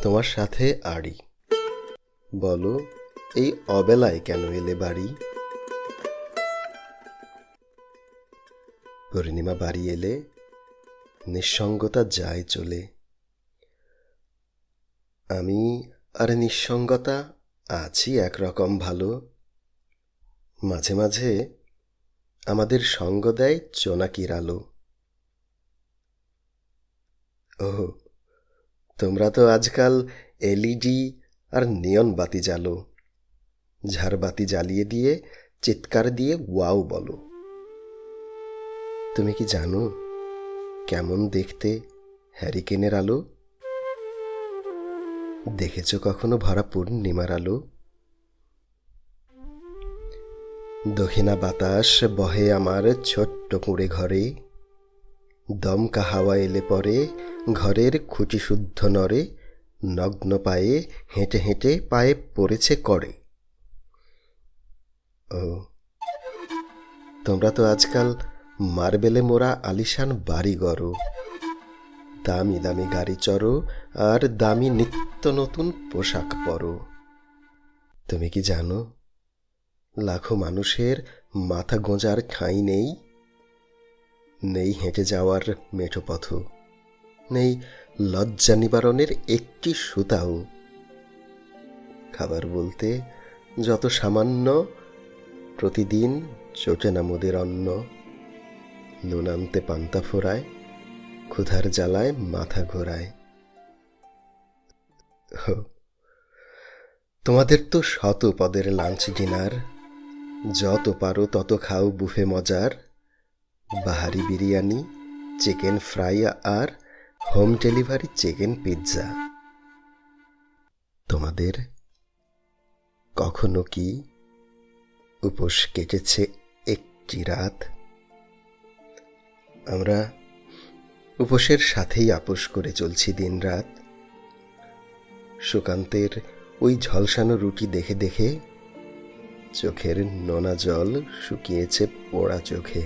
তোমার সাথে আড়ি। বলো, এই অবেলায় কেন এলে বাড়ি? পূর্ণিমা বাড়ি এলে নিঃসঙ্গতা যায় চলে। আমি আর নিঃসঙ্গতা আছি একরকম ভালো। মাঝে মাঝে আমাদের সঙ্গ দেয় জোনাকির আলো। ওহ, তোমরা তো আজকাল এলইডি আর নিয়ন বাতি জ্বালো। ঝাড়বাতি জ্বালিয়ে দিয়ে চিৎকার দিয়ে ওয়াও বলো। তুমি কি জানো কেমন দেখতে হ্যারিকেনের আলো? দেখেছ কখনো ভরা পূর্ণিমার আলো? দক্ষিণা বাতাস বহে আমার ছোট্ট কুঁড়ে ঘরে। দমকা হাওয়া এলে পরে ঘরের খুঁটি শুদ্ধ নড়ে। নগ্ন পায়ে হেঁটে হেঁটে পায়ে পড়েছে করে। ও, তোমরা তো আজকাল মার্বেলে মোড়া আলিশান বাড়ি গড়ো, দামি দামি গাড়ি চড়ো আর দামি নিত্য নতুন পোশাক পরো। তুমি কি জানো লাখো মানুষের মাথা গোঁজার ঠাঁই নেই? নেই হেঁটে যাওয়ার মেঠো পথ, নেই লজ্জা নিবারণের একটি সুতাও। খাবার বলতে যত সামান্য, প্রতিদিন জোটে না মোদের অন্ন। নুন আনতে পান্তা ফোরায়, ক্ষুধার জ্বালায় মাথা ঘোরায়। তোমাদের তো শত পদের লাঞ্চ ডিনার, যত পারো তত খাও বুফে মজার। বাহারি বিরিয়ানি, চিকেন ফ্রাই আর হোম ডেলিভারি চিকেন পিৎজা। তোমাদের কখনো কি উপোস কেটেছে একটি রাত? আমরা উপোসের সাথেই আপোস করে চলছি দিন রাত। সুকান্তের ওই ঝলসানো রুটি দেখে দেখে চোখের নোনা জল শুকিয়েছে পোড়া চোখে।